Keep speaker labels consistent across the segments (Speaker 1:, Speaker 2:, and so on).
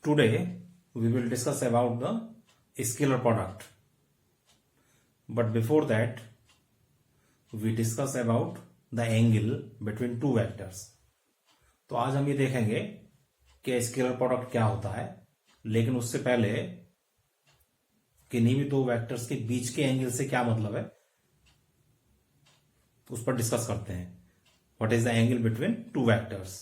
Speaker 1: Today we will discuss about the scalar product, but before that we discuss about the angle between two vectors. तो आज हम ये देखेंगे कि scalar product क्या होता है, लेकिन उससे पहले किन्हीं भी दो वेक्टर्स के बीच के एंगल से क्या मतलब है उस पर डिस्कस करते हैं. What is the angle between two vectors.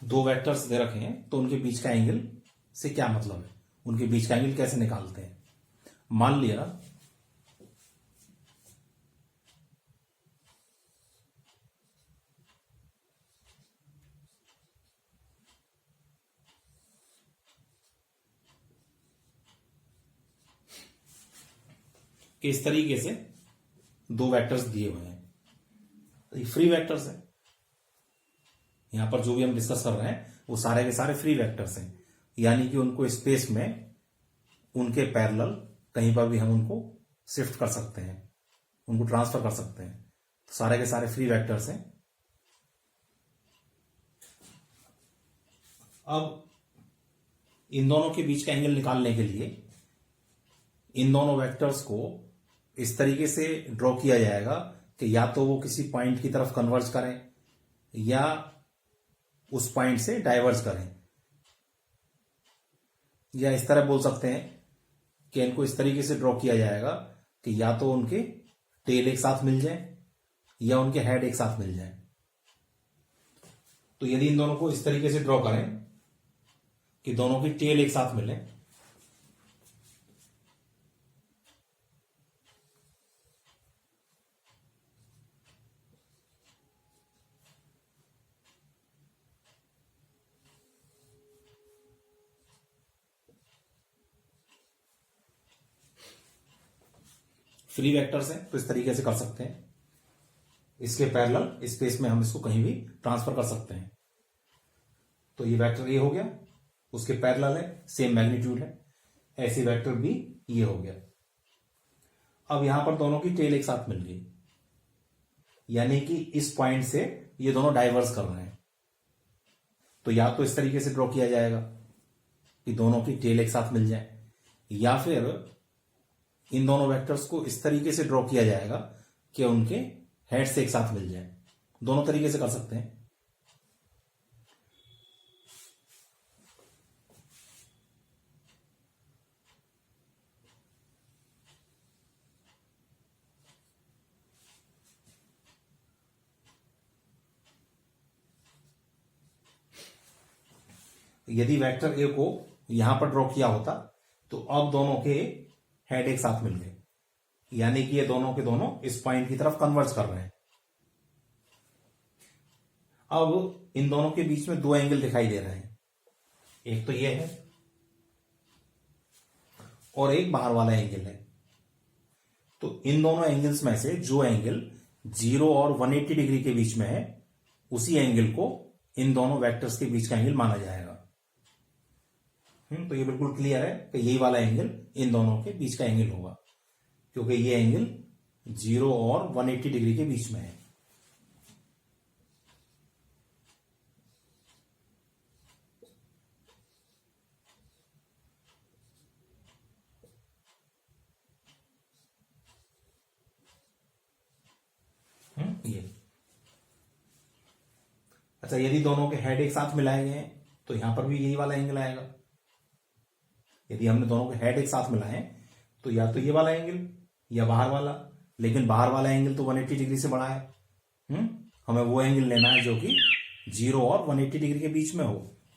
Speaker 1: दो वेक्टर्स दे रखे हैं तो उनके बीच का एंगल से क्या मतलब है, उनके बीच का एंगल कैसे निकालते हैं. मान लिया कि इस तरीके से दो वेक्टर्स दिए हुए हैं, तो ये फ्री वेक्टर्स हैं. यहां पर जो भी हम डिस्कस कर रहे हैं वो सारे के सारे फ्री वेक्टर्स हैं, यानी कि उनको स्पेस में उनके पैरेलल कहीं पर भी हम उनको शिफ्ट कर सकते हैं, उनको ट्रांसफर कर सकते हैं. तो सारे के सारे फ्री वेक्टर्स हैं. अब इन दोनों के बीच का एंगल निकालने के लिए इन दोनों वेक्टर्स को इस तरीके से ड्रॉ किया जाएगा कि या तो वो किसी पॉइंट की तरफ कन्वर्ज करें या उस पॉइंट से डाइवर्ज करें, या इस तरह बोल सकते हैं कि इनको इस तरीके से ड्रॉ किया जाएगा कि या तो उनके टेल एक साथ मिल जाए या उनके हेड एक साथ मिल जाए. तो यदि इन दोनों को इस तरीके से ड्रॉ करें कि दोनों की टेल एक साथ मिले, फ्री वेक्टर्स हैं तो इस तरीके से कर सकते हैं. इसके पैरेलल स्पेस में हम इसको कहीं भी ट्रांसफर कर सकते हैं. तो ये वेक्टर ये हो गया, उसके पैरेलल है, सेम मैग्नीट्यूड है. ऐसे वेक्टर भी ये हो गया. अब यहां पर दोनों की टेल एक साथ मिल गई, यानी कि इस पॉइंट से ये दोनों डाइवर्स कर रहे हैं. तो या तो इस तरीके से ड्रॉ किया जाएगा कि दोनों की टेल एक साथ मिल जाए, या फिर इन दोनों वेक्टर्स को इस तरीके से ड्रॉ किया जाएगा कि उनके हेड से एक साथ मिल जाए. दोनों तरीके से कर सकते हैं. यदि वेक्टर ए को यहां पर ड्रॉ किया होता तो अब दोनों के हेड एक साथ मिल गए, यानी कि ये दोनों के दोनों इस पॉइंट की तरफ कन्वर्ज कर रहे हैं. अब इन दोनों के बीच में दो एंगल दिखाई दे रहे हैं, एक तो ये है और एक बाहर वाला एंगल है. तो इन दोनों एंगल्स में से जो एंगल 0 और 180 डिग्री के बीच में है उसी एंगल को इन दोनों वेक्टर्स के बीच का एंगल माना जाएगा. तो ये बिल्कुल क्लियर है कि यही वाला एंगल इन दोनों के बीच का एंगल होगा, क्योंकि ये एंगल 0 और 180 डिग्री के बीच में है. ये अच्छा, यदि दोनों के हेड एक साथ मिलाए गए हैं तो यहां पर भी यही वाला एंगल आएगा. यदि हमने दोनों के हेड एक साथ मिलाए तो या तो ये वाला एंगल या बाहर वाला, लेकिन बाहर वाला एंगल तो 180 डिग्री से बड़ा है. हमें वो एंगल लेना है जो कि 0 और 180 डिग्री के बीच में हो,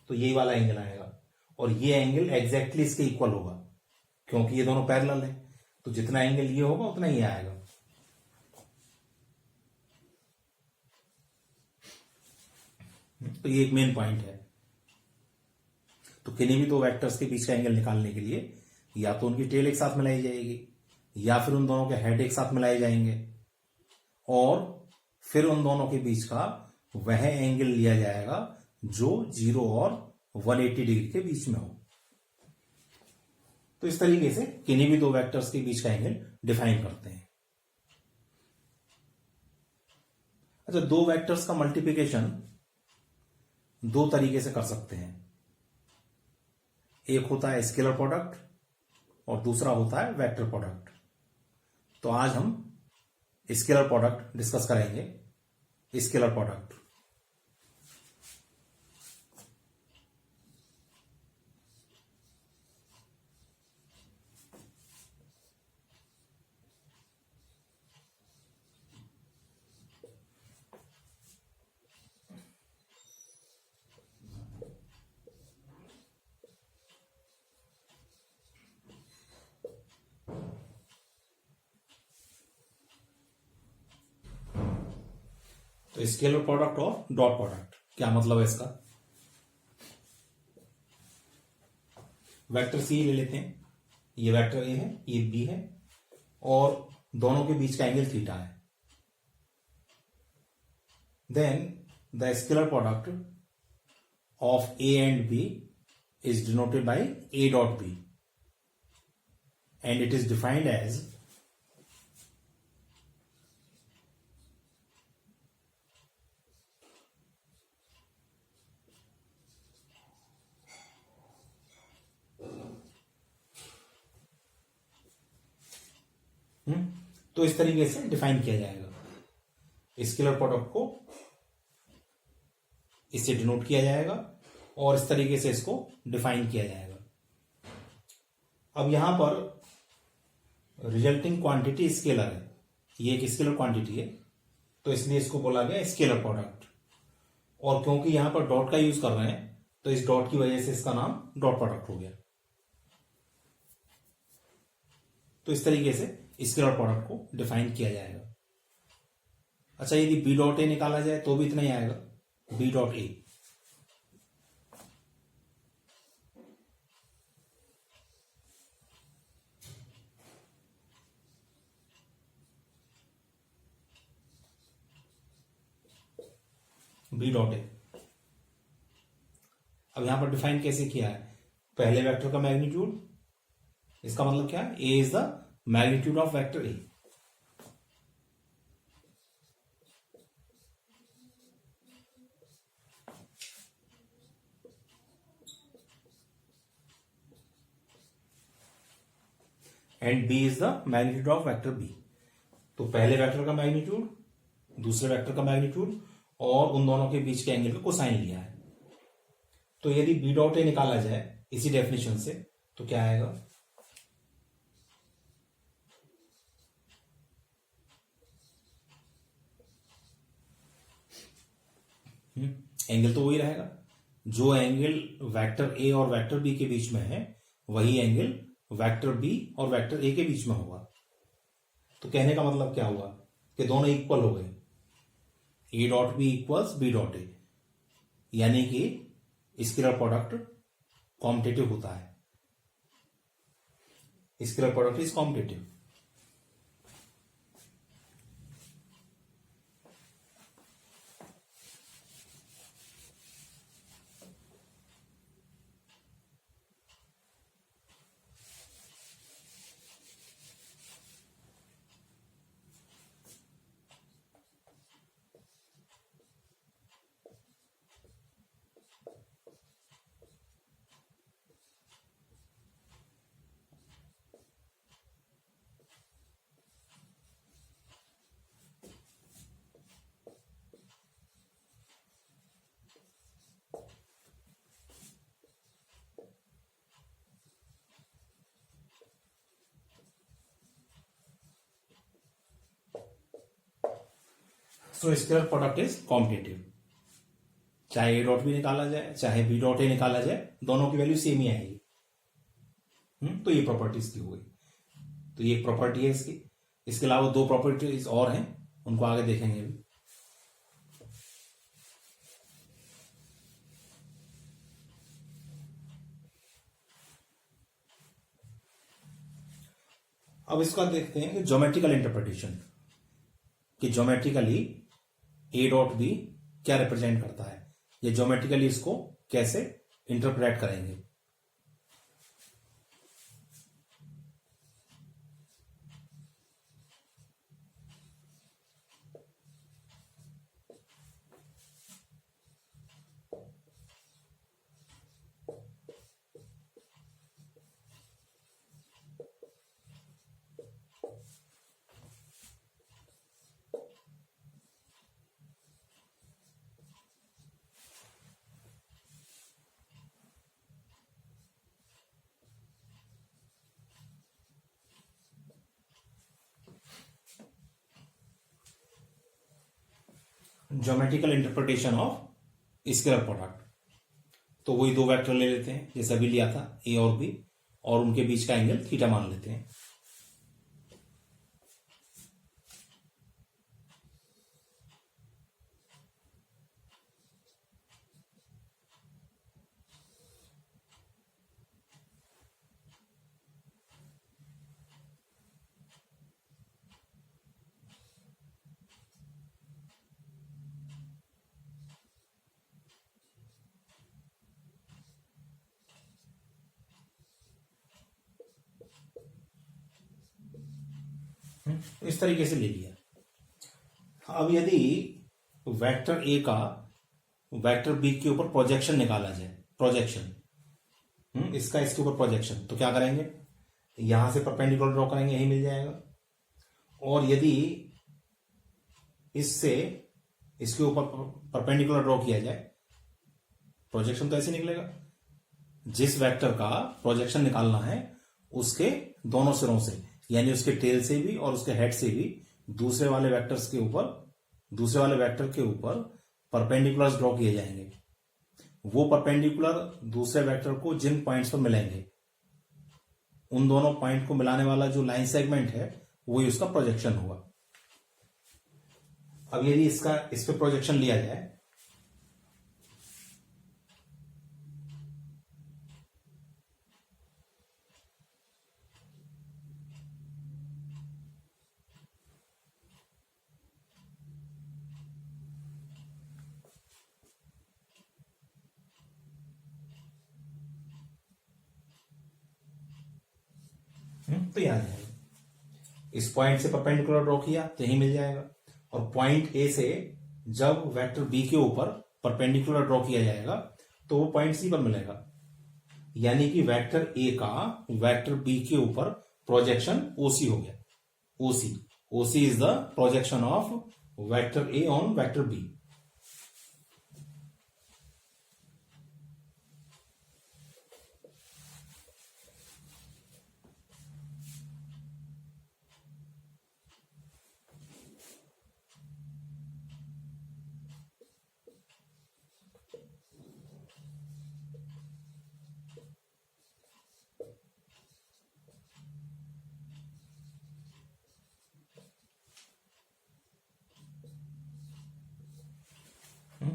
Speaker 1: तो यही वाला एंगल आएगा. और ये एंगल एग्जैक्टली इसके इक्वल होगा, क्योंकि ये दोनों पैरेलल है. तो जितना एंगल ये होगा उतना ही आएगा. तो ये एक मेन पॉइंट है. तो किन्हीं भी दो वेक्टर्स के बीच का एंगल निकालने के लिए या तो उनकी टेल एक साथ मिलाई जाएगी या फिर उन दोनों के हेड एक साथ मिलाए जाएंगे और फिर उन दोनों के बीच का वह एंगल लिया जाएगा जो 0 और 180 डिग्री के बीच में हो। तो इस तरीके से किन्हीं भी दो वेक्टर्स के बीच का एंगल डिफाइन करते हैं। अच्छा, दो वेक्टर्स का मल्टीप्लिकेशन दो तरीके से कर सकते हैं। एक होता है स्केलर प्रोडक्ट और दूसरा होता है वेक्टर प्रोडक्ट। तो आज हम स्केलर प्रोडक्ट डिस्कस करेंगे। स्केलर प्रोडक्ट तो स्केलर प्रोडक्ट और डॉट प्रोडक्ट क्या मतलब है इसका? वेक्टर सी ले लेते हैं, ये वेक्टर ए है, ये बी है और दोनों के बीच का एंगल थीटा है। Then the scalar product of A and B is denoted by A dot B and it is defined as तो इस तरीके से डिफाइन किया जाएगा। स्केलर प्रोडक्ट को इससे डिनोट किया जाएगा और इस तरीके से इसको डिफाइन किया जाएगा। अब यहां पर रिजल्टिंग क्वांटिटी स्केलर है, ये एक स्केलर क्वांटिटी है, तो इसलिए इसको बोला गया स्केलर प्रोडक्ट। और क्योंकि यहां पर डॉट का यूज कर रहे हैं तो इस डॉट की वजह से इसका नाम डॉट प्रोडक्ट हो गया। तो इस तरीके से स्केलर प्रोडक्ट को डिफाइन किया जाएगा। अच्छा, यदि बी डॉट ए निकाला जाए तो भी इतना ही आएगा, B dot A. B dot A अब यहां पर डिफाइन कैसे किया है? पहले वेक्टर का मैग्नीट्यूड, इसका मतलब क्या है? A is the magnitude of vector A. And B is the magnitude of vector B. तो पहले वेक्टर का मैग्नीट्यूड, दूसरे वेक्टर का मैग्नीट्यूड और उन दोनों के बीच के एंगल का कोसाइन लिया है। तो यदि बी डॉट ए निकाला जाए इसी डेफिनेशन से तो क्या आएगा? एंगल तो वही रहेगा, जो एंगल वेक्टर ए और वेक्टर बी के बीच में है वही एंगल वेक्टर बी और वेक्टर ए के बीच में होगा। तो कहने का मतलब क्या हुआ कि दोनों इक्वल हो गए, A dot B equals B dot A, यानी कि स्केलर प्रोडक्ट कॉम्पिटिटिव होता है। Scalar product is competitive. So scalar product is competitive. चाहे ए डॉट बी निकाला जाए चाहे बी डॉट ए निकाला जाए, दोनों की वैल्यू सेम ही आएगी। तो ये प्रॉपर्टीज की हो गई। तो ये एक प्रॉपर्टी है इसकी। इसके अलावा दो प्रॉपर्टीज और हैं, उनको आगे देखेंगे अभी। अब इसका देखते हैं कि ज्योमेट्रिकल इंटरप्रिटेशन, कि ज्योमेट्रिकली ए डॉट बी क्या रिप्रेजेंट करता है, या ज्योमेट्रिकली इसको कैसे इंटरप्रेट करेंगे। Geometrical interpretation of scalar product, तो वही दो वेक्टर ले लेते हैं जैसे अभी लिया था ए और बी, और उनके बीच का एंगल थीटा मान लेते हैं। इस तरीके से ले लिया। अब यदि वेक्टर ए का वेक्टर बी के ऊपर प्रोजेक्शन निकाला जाए, प्रोजेक्शन इसका इसके ऊपर प्रोजेक्शन, तो क्या करेंगे, यहां से परपेंडिकुलर ड्रॉ करेंगे, यही मिल जाएगा। और यदि इससे इसके ऊपर परपेंडिकुलर ड्रॉ किया जाए, प्रोजेक्शन तो ऐसे निकलेगा। जिस वेक्टर का प्रोजेक्शन निकालना है उसके दोनों सिरों से, यानी उसके टेल से भी और उसके हेड से भी दूसरे वाले वेक्टर के ऊपर परपेंडिकुलर ड्रॉ किए जाएंगे। वो परपेंडिकुलर दूसरे वेक्टर को जिन पॉइंट्स पर मिलेंगे, उन दोनों पॉइंट को मिलाने वाला जो लाइन सेगमेंट है वही उसका प्रोजेक्शन होगा। अब यदि इस पे प्रोजेक्शन लिया जाए, तो यहां जाएगा। इस पॉइंट से परपेंडिकुलर ड्रॉ किया तो यही मिल जाएगा। और पॉइंट ए से जब वेक्टर बी के ऊपर परपेंडिकुलर ड्रॉ किया जाएगा तो वो पॉइंट सी पर मिलेगा, यानी कि वेक्टर ए का वेक्टर बी के ऊपर प्रोजेक्शन ओसी हो गया। OC is the projection of vector A on vector B.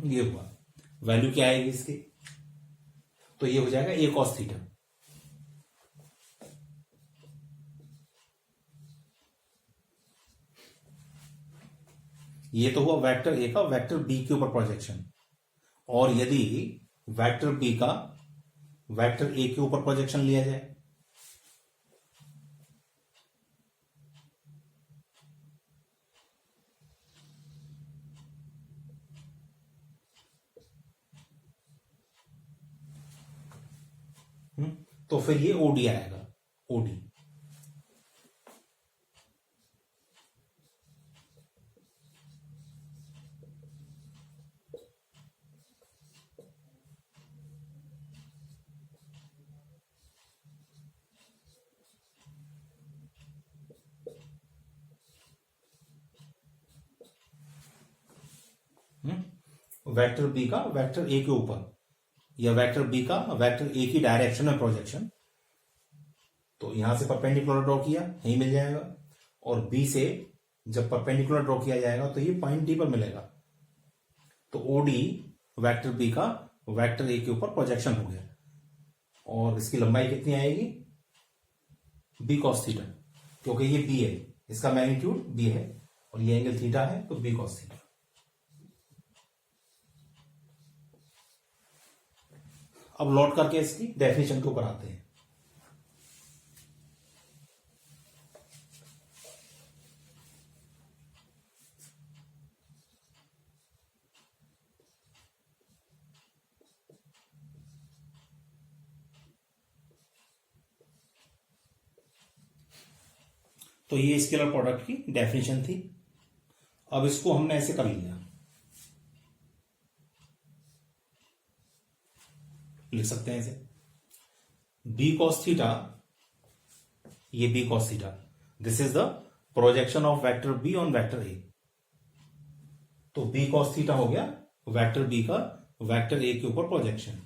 Speaker 1: ये हुआ, वैल्यू क्या आएगी इसकी, तो ये हो जाएगा ए कॉस थीटा। ये तो हुआ वेक्टर ए का वेक्टर बी के ऊपर प्रोजेक्शन। और यदि वेक्टर बी का वेक्टर ए के ऊपर प्रोजेक्शन लिया जाए, तो फिर ये ओडी आएगा, ओडी। वेक्टर बी का वेक्टर ए के ऊपर, या वेक्टर बी का वेक्टर ए की डायरेक्शन में प्रोजेक्शन, तो यहां से परपेंडिकुलर ड्रॉ किया, यही मिल जाएगा। और बी से जब परपेंडिकुलर ड्रॉ किया जाएगा तो ये पॉइंट डी पर मिलेगा। तो ओडी वेक्टर बी का वेक्टर ए के ऊपर प्रोजेक्शन हो गया। और इसकी लंबाई कितनी आएगी, बी कॉस थीटा। क्योंकि ये बी है, इसका मैग्नीट्यूड बी है और ये एंगल थीटा है, तो बी कॉस थीटा। अब लौट करके इसकी डेफिनेशन के ऊपर आते हैं। तो ये स्केलर प्रोडक्ट की डेफिनेशन थी। अब इसको हमने ऐसे कर लिया, लिख सकते हैं ऐसे, बी कॉस थीटा, ये B cos theta, this is the projection of vector B on vector A. तो बी कॉस थीटा हो गया वेक्टर बी का वेक्टर ए के ऊपर प्रोजेक्शन।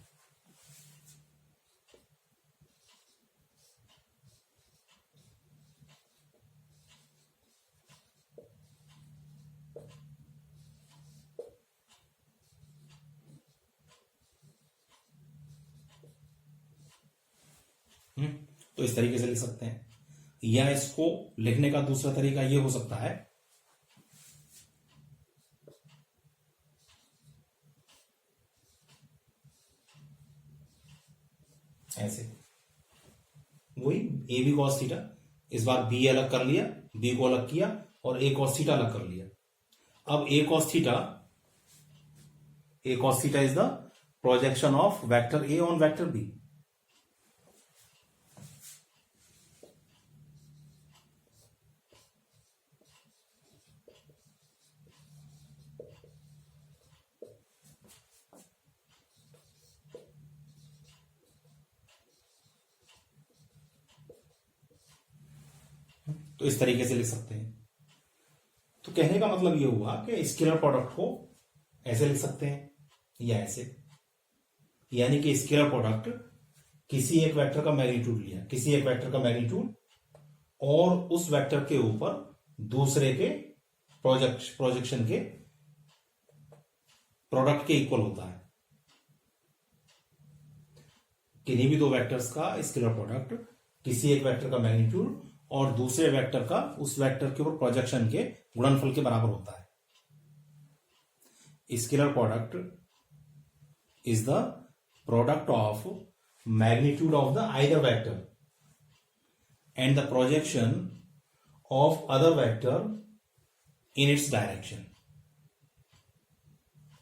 Speaker 1: तो इस तरीके से लिख सकते हैं, या इसको लिखने का दूसरा तरीका ये हो सकता है, ऐसे, वही ए बी कॉस थीटा, इस बार बी अलग कर लिया, बी को अलग किया और ए कॉस थीटा अलग कर लिया। अब A cos theta is the projection of vector A on vector B. तो इस तरीके से लिख सकते हैं। तो कहने का मतलब ये हुआ कि स्केलर प्रोडक्ट को ऐसे लिख सकते हैं या ऐसे, यानी कि स्केलर प्रोडक्ट किसी एक वेक्टर का मैग्नीट्यूड लिया, किसी एक वेक्टर का मैग्नीट्यूड और उस वेक्टर के ऊपर दूसरे के प्रोजेक्शन के प्रोडक्ट के इक्वल होता है। किन्हीं भी दो वेक्टर्स का स्केलर प्रोडक्ट किसी एक वेक्टर का मैग्नीट्यूड और दूसरे वेक्टर का उस वेक्टर के ऊपर प्रोजेक्शन के गुणनफल के बराबर होता है। Scalar product is the product of magnitude of the either vector and the projection of other vector in its direction.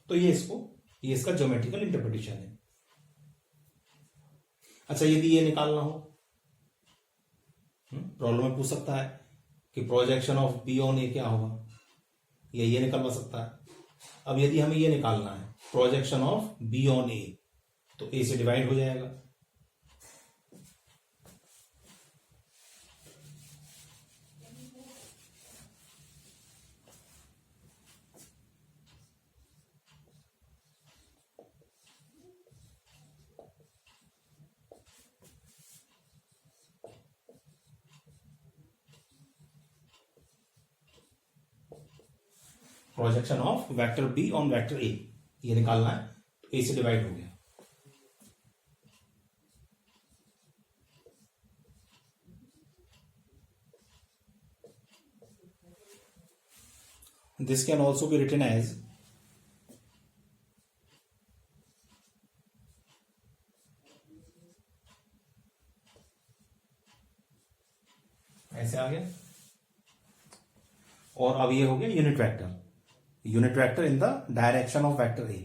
Speaker 1: तो ये इसका ज्योमेट्रिकल इंटरप्रिटेशन है। अच्छा, यदि ये निकालना हो, प्रॉब्लम में पूछ सकता है कि प्रोजेक्शन ऑफ बी ऑन ए क्या होगा, या ये निकलवा सकता है। अब यदि हमें ये निकालना है projection of B on A, तो ए से डिवाइड हो जाएगा। Projection of vector B on vector A, ये निकालना है, तो ए से डिवाइड हो गया। This can also be written as ऐसे आ गया। और अब ये हो गया unit vector in the direction of vector A,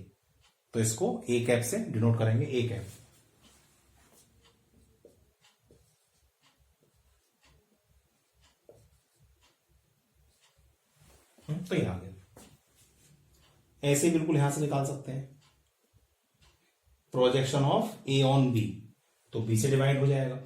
Speaker 1: तो इसको ए कैप से डिनोट करेंगे, ए कैप। तो ये आ गया। ऐसे बिल्कुल यहां से निकाल सकते हैं projection of A on B, तो बी से डिवाइड हो जाएगा।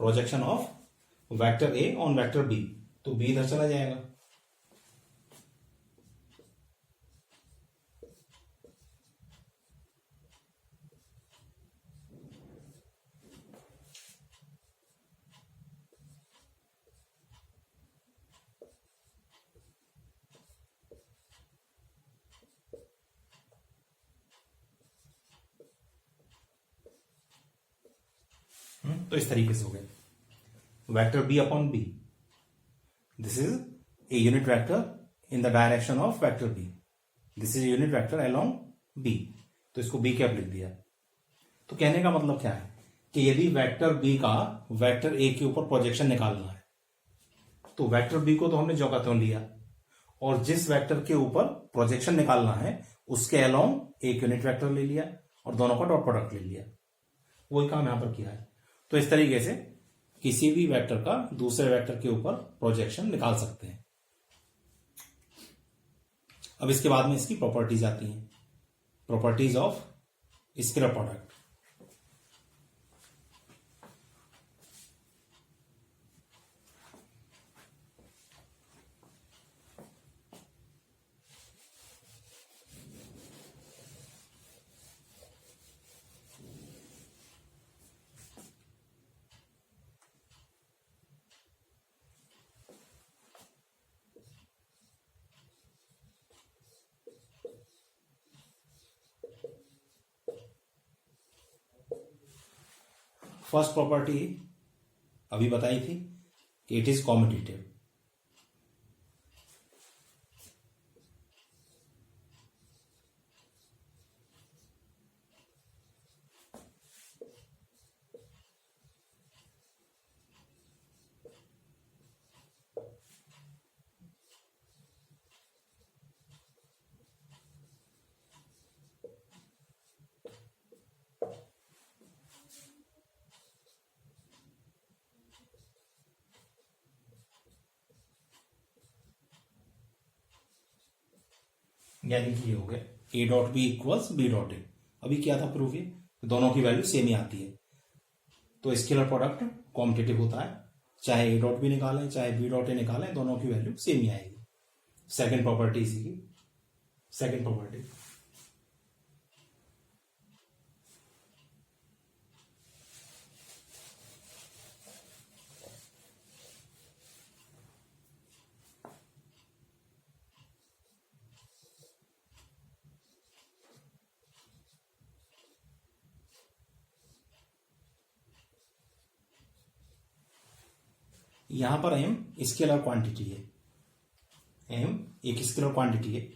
Speaker 1: Projection of vector A on vector B, तो बी इधर चला जाएगा। तो इस तरीके से हो गया vector B upon B, this is a unit vector in the direction of vector B, this is unit vector along B, तो इसको बी कैप लिख दिया। तो कहने का मतलब क्या है कि यदि वेक्टर बी का वेक्टर ए के ऊपर प्रोजेक्शन निकालना है तो वेक्टर बी को तो हमने ज्यों का त्यों लिया, और जिस वेक्टर के ऊपर प्रोजेक्शन निकालना है उसके अलोंग एक यूनिट वेक्टर ले लिया और दोनों का डॉट प्रोडक्ट ले लिया, वही काम यहां पर किया है। तो इस तरीके से किसी भी वेक्टर का दूसरे वेक्टर के ऊपर प्रोजेक्शन निकाल सकते हैं। अब इसके बाद में इसकी प्रॉपर्टीज आती हैं, properties of scalar product. First property अभी बताई थी कि इट इज कॉम्पिटिटिव। यानी कि ये हो गया A dot B equals B dot A. अभी क्या था प्रूफ, ये दोनों की वैल्यू सेम ही आती है, तो स्केलर प्रोडक्ट कॉम्पिटिटिव होता है, चाहे ए डॉट बी निकालें चाहे बी डॉट ए निकालें, दोनों की वैल्यू सेम ही आएगी। सेकंड प्रॉपर्टी इसी की, सेकंड प्रॉपर्टी यहां पर एम स्केलर क्वांटिटी है, एम एक स्केलर क्वांटिटी है,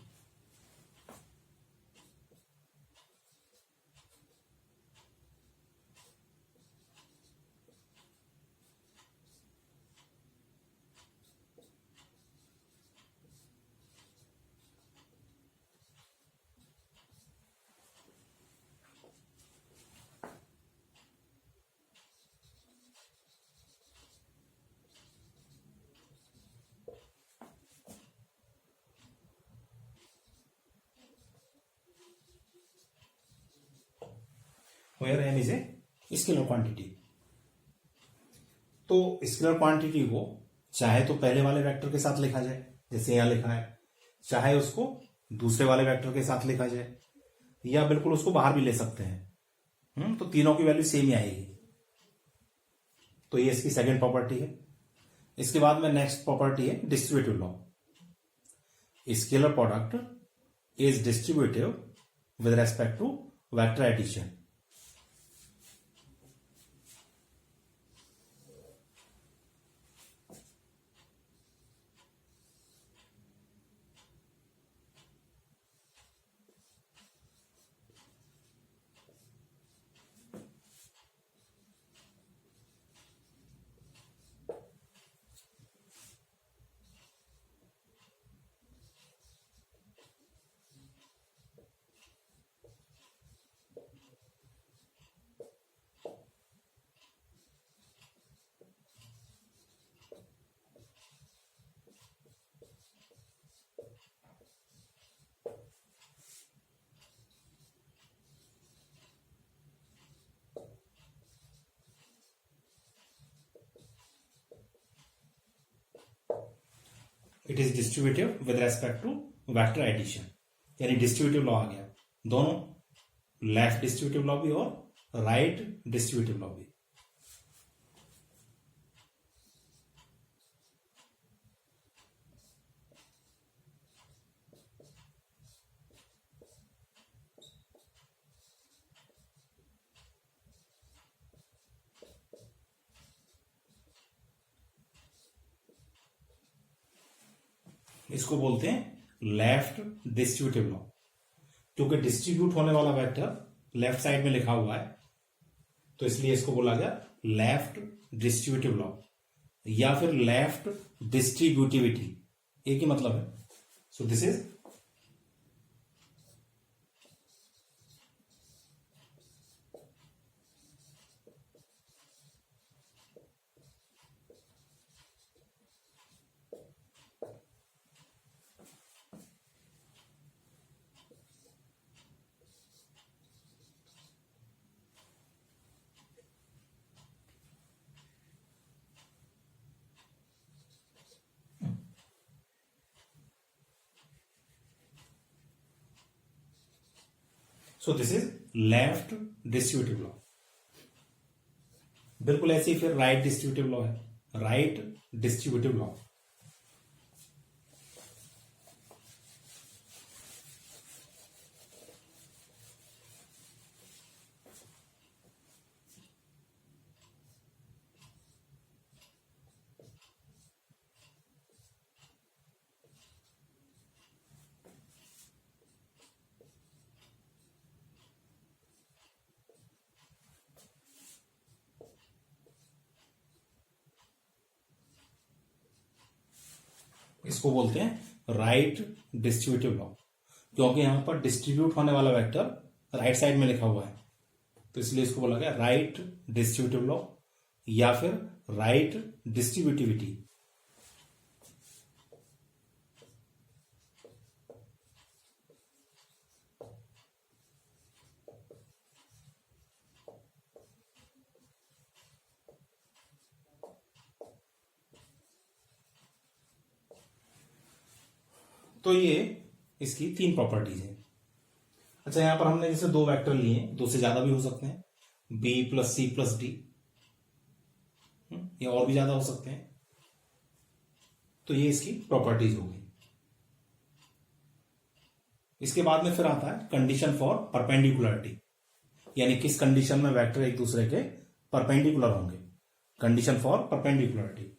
Speaker 1: where M is a scalar quantity. तो स्केलर क्वांटिटी को चाहे तो पहले वाले वेक्टर के साथ लिखा जाए जैसे यहां लिखा है, चाहे उसको दूसरे वाले वेक्टर के साथ लिखा जाए, या बिल्कुल उसको बाहर भी ले सकते हैं। तो तीनों की वैल्यू सेम ही आएगी। तो ये इसकी सेकंड प्रॉपर्टी है। इसके बाद में नेक्स्ट प्रॉपर्टी है distributive law. Scalar product is distributive with respect to vector addition. It is distributive with respect to vector addition, यानी डिस्ट्रीब्यूटिव लॉ आ गया, दोनों लेफ्ट डिस्ट्रीब्यूटिव लॉ भी और राइट डिस्ट्रीब्यूटिव लॉ भी। इसको बोलते हैं लेफ्ट डिस्ट्रीब्यूटिव लॉ, क्योंकि डिस्ट्रीब्यूट होने वाला वेक्टर लेफ्ट साइड में लिखा हुआ है, तो इसलिए इसको बोला गया लेफ्ट डिस्ट्रीब्यूटिव लॉ या फिर लेफ्ट डिस्ट्रीब्यूटिविटी, एक ही मतलब है। So this is left distributive law. बिल्कुल ऐसे ही फिर राइट डिस्ट्रीब्यूटिव लॉ है, राइट डिस्ट्रीब्यूटिव लॉ। इसको बोलते हैं राइट डिस्ट्रीब्यूटिव लॉ, क्योंकि यहां पर डिस्ट्रीब्यूट होने वाला वेक्टर राइट साइड में लिखा हुआ है, तो इसलिए इसको बोला गया राइट डिस्ट्रीब्यूटिव लॉ या फिर राइट डिस्ट्रीब्यूटिविटी। तो ये इसकी 3 प्रॉपर्टीज है। अच्छा, यहां पर हमने जैसे 2 वेक्टर लिए, 2 से ज्यादा भी हो सकते हैं, b plus C plus D, या और भी ज्यादा हो सकते हैं, तो ये इसकी प्रॉपर्टीज होगी। इसके बाद में फिर आता है कंडीशन फॉर परपेंडिकुलरिटी, यानी किस कंडीशन में वेक्टर एक दूसरे के परपेंडिकुलर होंगे। Condition for perpendicularity.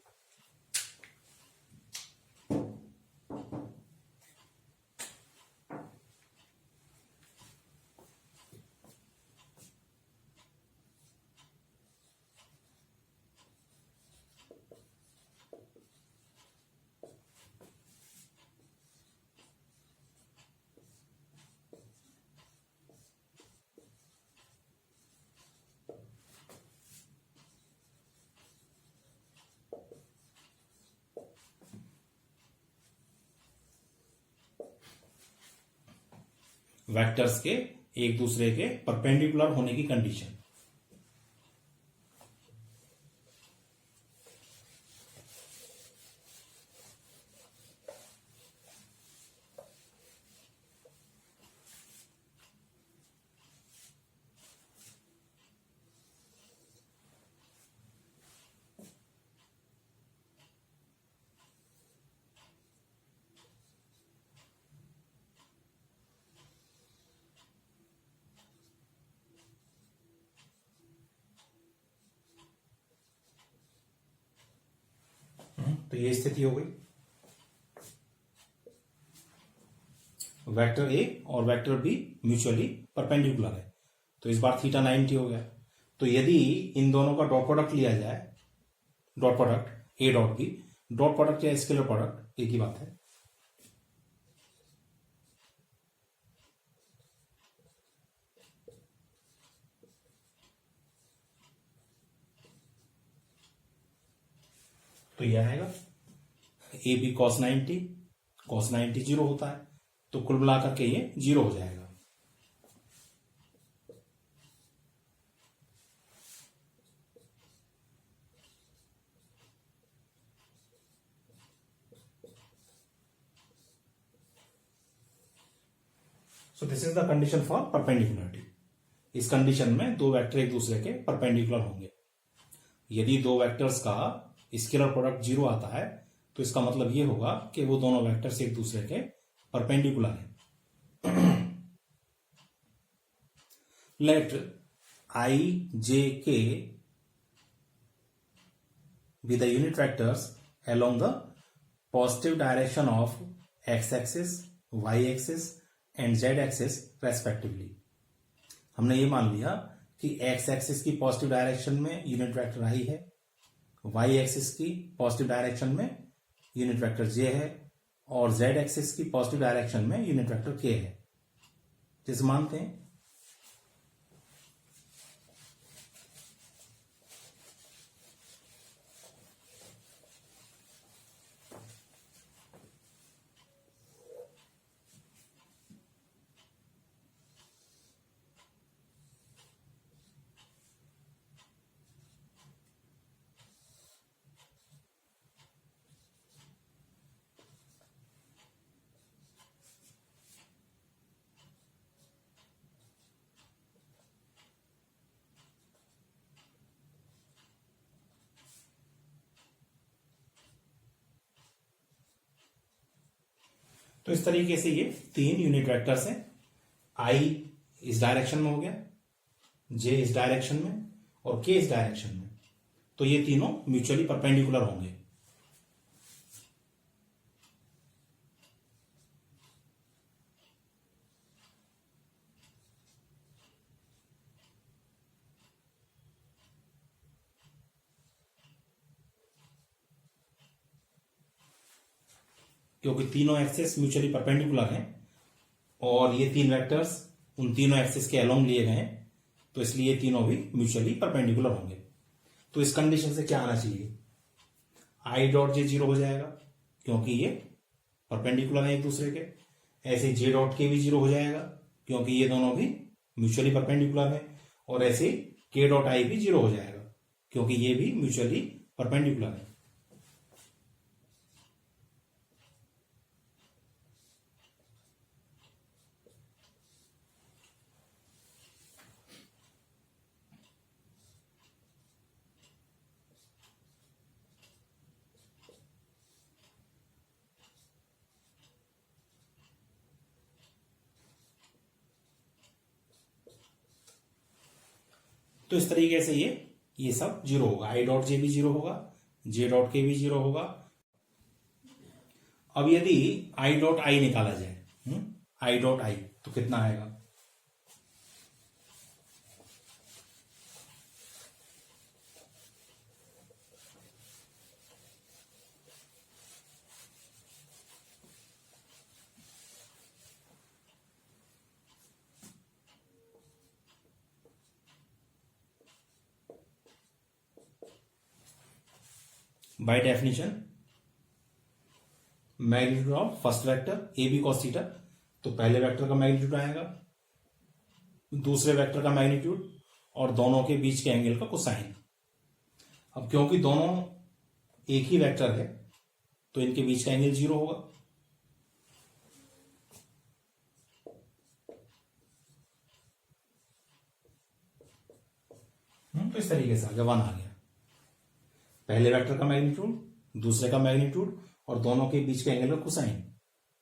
Speaker 1: वेक्टर्स के एक दूसरे के परपेंडिकुलर होने की कंडीशन। तो ये स्थिति हो गई, वेक्टर ए और वेक्टर बी म्यूचुअली परपेंडिकुलर है, तो इस बार थीटा 90 हो गया। तो यदि इन दोनों का डॉट प्रोडक्ट लिया जाए, dot product A dot B, dot product या स्केलर प्रोडक्ट एक ही बात है, तो यह आएगा A B cos 90, cos 90 zero होता है, तो कुल मिलाकर के ये जीरो हो जाएगा। So this is the condition for perpendicularity. इस कंडीशन में दो वेक्टर एक दूसरे के परपेंडिकुलर होंगे। यदि दो वेक्टर्स का स्केलर प्रोडक्ट जीरो आता है तो इसका मतलब ये होगा कि वो दोनों वेक्टर्स एक दूसरे के परपेंडिकुलर हैं। Let I J K be the unit vectors along the positive direction of X axis, Y axis and Z axis respectively. हमने ये मान लिया कि एक्स एक्सिस की पॉजिटिव डायरेक्शन में यूनिट वेक्टर आई है, वाई एक्सिस की पॉजिटिव डायरेक्शन में यूनिट वेक्टर जे है और जेड एक्सिस की पॉजिटिव डायरेक्शन में यूनिट वेक्टर के है। जैसे मानते हैं तो इस तरीके से ये 3 यूनिट वेक्टर्स हैं। आई इस डायरेक्शन में हो गया, जे इस डायरेक्शन में और के इस डायरेक्शन में। तो ये तीनों म्यूचुअली परपेंडिकुलर होंगे। क्योंकि तीनों एक्सेस म्यूचुअली परपेंडिकुलर हैं और ये 3 वेक्टर्स उन तीनों एक्सेस के अलोंग लिए गए हैं, तो इसलिए ये तीनों भी म्यूचुअली परपेंडिकुलर होंगे। तो इस कंडीशन से क्या आना चाहिए, आई डॉट जे 0 हो जाएगा क्योंकि ये परपेंडिकुलर है एक दूसरे के। ऐसे जे डॉट के भी 0 हो जाएगा क्योंकि ये दोनों भी म्यूचुअली परपेंडिकुलर है। और ऐसे के डॉट आई भी 0 हो जाएगा क्योंकि ये भी म्यूचुअली परपेंडिकुलर है। तो इस तरीके से ये सब 0 होगा। आई डॉट जे भी 0 होगा, जे डॉट के भी 0 होगा। अब यदि आई डॉट आई निकाला जाए, आई डॉट आई, तो कितना आएगा, by definition magnitude of first vector A B cos theta. तो पहले वेक्टर का मैग्नीट्यूड आएगा, दूसरे वेक्टर का मैग्नीट्यूड और दोनों के बीच के एंगल का कोसाइन। अब क्योंकि दोनों एक ही वेक्टर है तो इनके बीच का एंगल 0 होगा। तो इस तरीके से आगे 1 आ गया, पहले वेक्टर का मैग्नीट्यूड, दूसरे का मैग्नीट्यूड और दोनों के बीच के एंगल का कोसाइन,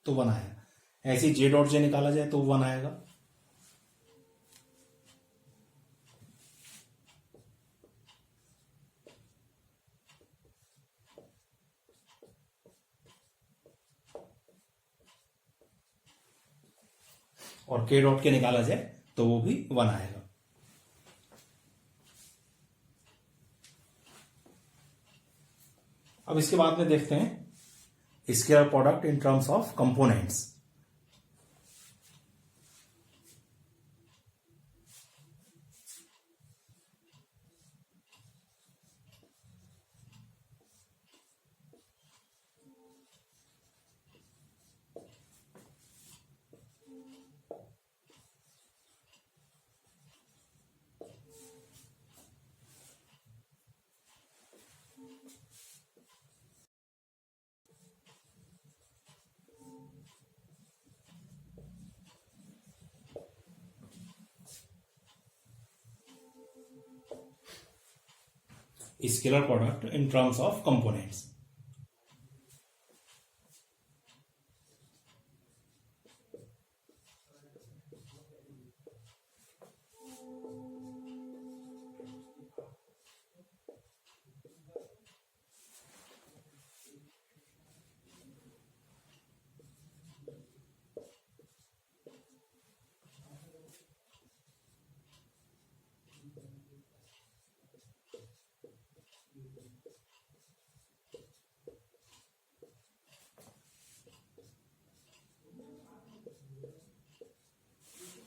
Speaker 1: तो 1 आया। ऐसे ही जे डॉट जे निकाला जाए तो 1 आएगा। और के डॉट के निकाला जाए तो वो भी 1 आएगा। अब इसके बाद में देखते हैं scalar product in terms of components. Scalar product in terms of components.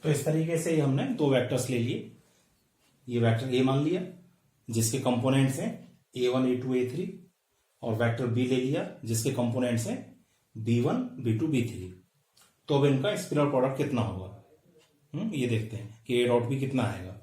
Speaker 1: तो इस तरीके से हमने दो वेक्टर्स ले लिए। ये वेक्टर ए मान लिया जिसके कंपोनेंट्स हैं a1 a2 a3, और वेक्टर बी ले लिया जिसके कंपोनेंट्स हैं b1 b2 b3। तो अब इनका स्केलर प्रोडक्ट कितना होगा, ये देखते हैं कि ए डॉट बी कितना आएगा।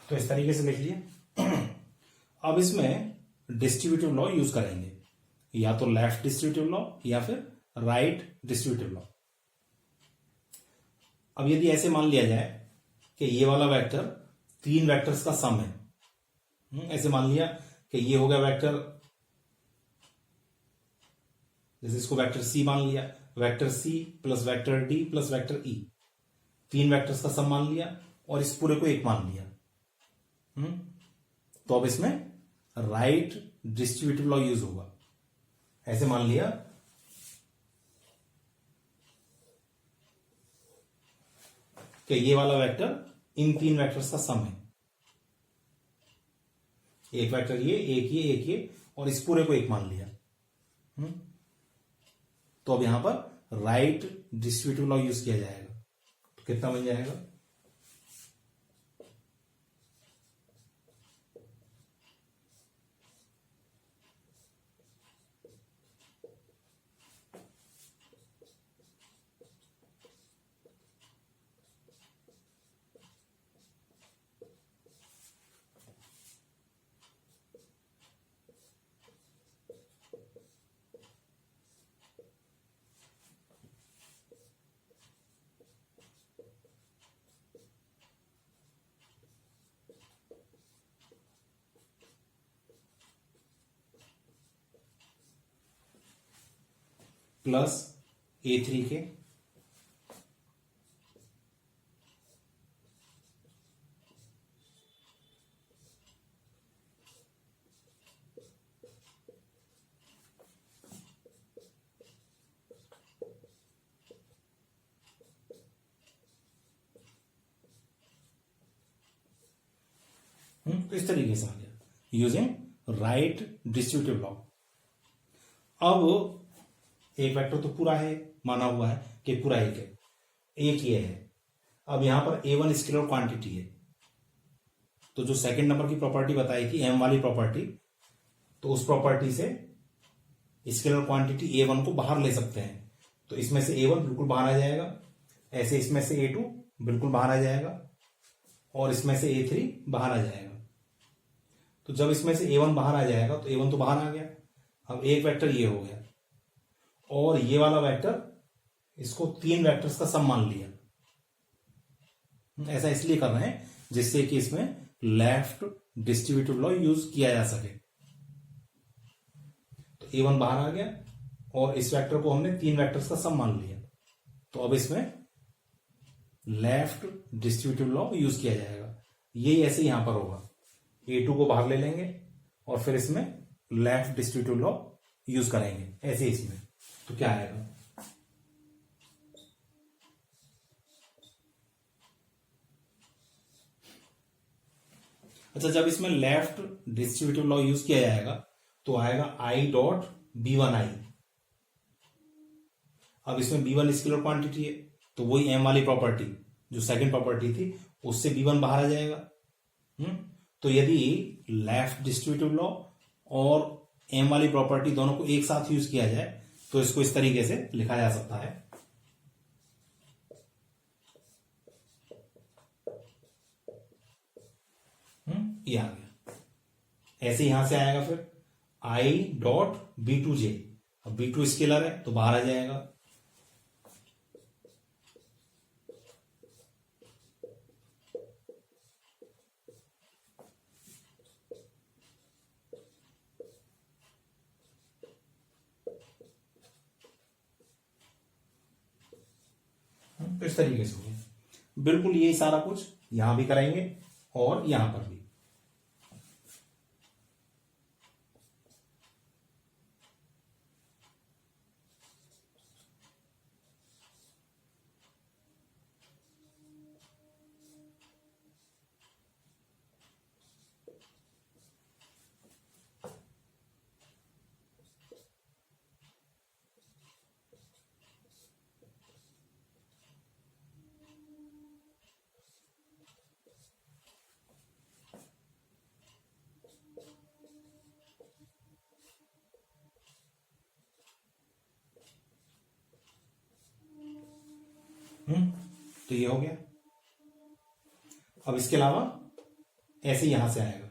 Speaker 1: तो इस तरीके से लिख लिया। अब इसमें डिस्ट्रीब्यूटिव लॉ यूज करेंगे, या तो लेफ्ट डिस्ट्रीब्यूटिव लॉ या फिर राइट डिस्ट्रीब्यूटिव लॉ। अब यदि ऐसे मान लिया जाए कि ये वाला वेक्टर तीन वेक्टर्स का सम है, ऐसे मान लिया कि ये हो गया वेक्टर, जैसे इसको वेक्टर सी मान लिया, vector C plus vector D plus vector E, तीन वेक्टर्स का सम मान लिया और इस पूरे को एक मान लिया। तो अब इसमें राइट डिस्ट्रीब्यूटिव लॉ यूज होगा। ऐसे मान लिया कि ये वाला वेक्टर इन तीन वेक्टर्स का सम है, एक वेक्टर ये, एक ये, एक ये, और इस पूरे को एक मान लिया। तो अब यहां पर राइट डिस्ट्रीब्यूटिव लॉ यूज किया जाएगा। तो कितना बन जाएगा, प्लस a3 के तो इस तरीके से आ गया यूजिंग राइट डिस्ट्रीब्यूटिव लॉ। अब एक वेक्टर तो पूरा है, माना हुआ है कि पूरा एक है, एक ये है। अब यहां पर a1 स्केलर क्वांटिटी है, तो जो सेकंड नंबर की प्रॉपर्टी बताई थी m वाली प्रॉपर्टी, तो उस प्रॉपर्टी से स्केलर क्वांटिटी a1 को बाहर ले सकते हैं। तो इसमें से a1 बिल्कुल बाहर आ जाएगा, ऐसे इसमें से a2 बिल्कुल बाहर आ जाएगा, और इसमें से a3 बाहर आ जाएगा। तो जब इसमें से a1 बाहर आ जाएगा तो a1 तो बाहर आ गया। अब एक वेक्टर ये हो गया, और ये वाला वेक्टर, इसको तीन वेक्टर्स का सम मान लिया। ऐसा इसलिए कर रहे हैं जिससे कि इसमें लेफ्ट डिस्ट्रीब्यूटिव लॉ यूज किया जा सके। तो a1 बाहर आ गया और इस वेक्टर को हमने तीन वेक्टर्स का सम मान लिया। तो अब इसमें लेफ्ट डिस्ट्रीब्यूटिव लॉ यूज किया जाएगा। यही ऐसे यहां पर होगा, a2 को बाहर ले लेंगे और फिर इसमें लेफ्ट डिस्ट्रीब्यूटिव लॉ यूज करेंगे, ऐसे इसमें। तो क्या आएगा, अच्छा जब इसमें लेफ्ट डिस्ट्रीब्यूटिव लॉ यूज किया जाएगा तो आएगा i डॉट b1i। अब इसमें b1 स्केलर क्वांटिटी है, तो वही m वाली प्रॉपर्टी जो सेकंड प्रॉपर्टी थी उससे b1 बाहर आ जाएगा। तो यदि लेफ्ट डिस्ट्रीब्यूटिव लॉ और m वाली प्रॉपर्टी दोनों को एक साथ यूज किया जाए तो इसको इस तरीके से लिखा जा सकता है, ये आ गया। ऐसे यहां से आएगा फिर i डॉट b2j। अब b2 स्केलर है तो बाहर आ जाएगा, तो इस तरीके से हो गया। बिल्कुल यही सारा कुछ यहां भी कराएंगे और यहां पर भी। तो ये हो गया। अब इसके अलावा ऐसे यहां से आएगा।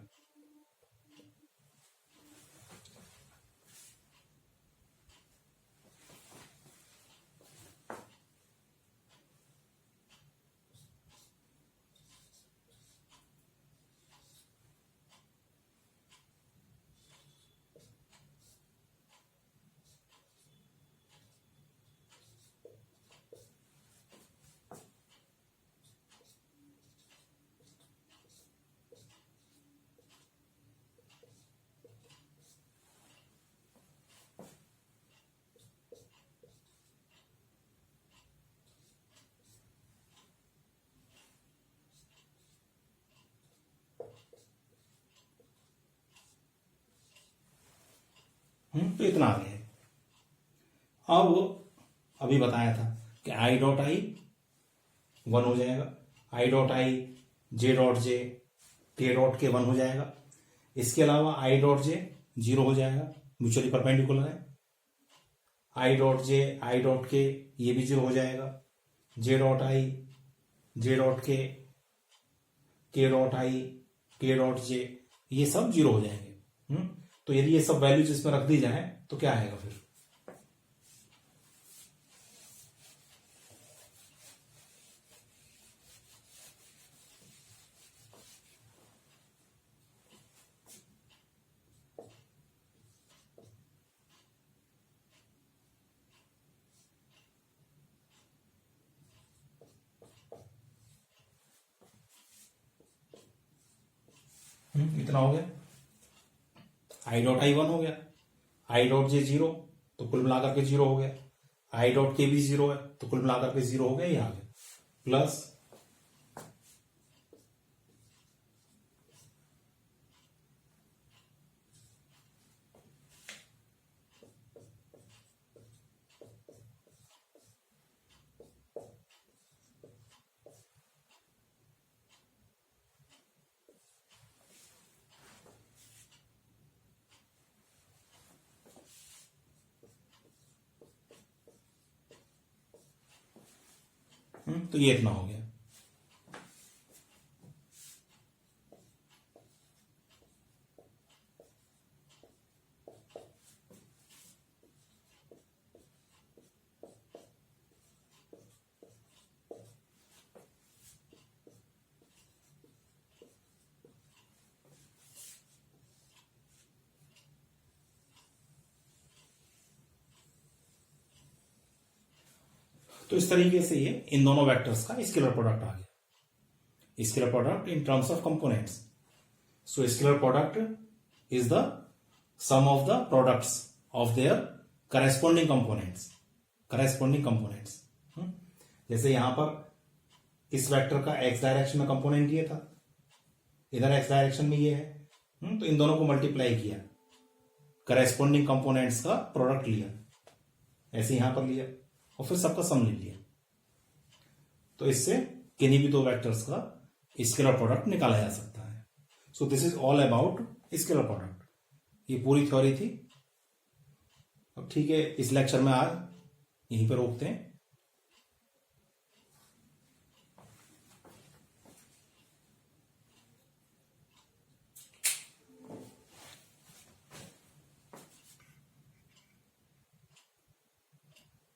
Speaker 1: तो इतना आ गया है। अब अभी बताया था कि आई डॉट आई 1 हो जाएगा, I dot I J dot J के डॉट के 1 हो जाएगा। इसके अलावा आई डॉट जे 0 हो जाएगा, म्यूचुअली परपेंडिकुलर है। I dot J I dot के ये भी 0 हो जाएगा। J dot I J dot के डॉट आई के डॉट जे ये सब 0 हो जाएंगे। तो यदि ये सब वैल्यूज इसमें रख दी जाए तो क्या आएगा फिर? इतना हो गया। आई डॉट आई 1 हो गया, आई डॉट जे 0 तो कुल मिलाकर के 0 हो गया। आई डॉट के भी 0 है तो कुल मिलाकर के 0 हो गया। ये आ गया प्लस तो ये इतना हो गया। तो इस तरीके से ये इन दोनों वेक्टर्स का स्केलर प्रोडक्ट आ गया। Scalar product in terms of components. So scalar product is the sum of the products of their corresponding components. Corresponding components जैसे यहां पर इस वेक्टर का एक्स डायरेक्शन में कंपोनेंट ये था, इधर एक्स डायरेक्शन में ये है। तो इन दोनों को मल्टीप्लाई किया, करेस्पॉन्डिंग कंपोनेंट्स का प्रोडक्ट लिया, ऐसे यहां पर लिया और फिर सबका सम ले लिया। तो इससे किन्हीं भी दो वेक्टर्स का स्केलर प्रोडक्ट निकाला जा सकता है। So this is all about scalar product. ये पूरी थ्योरी थी। अब ठीक है, इस लेक्चर में आज यहीं पर रोकते हैं।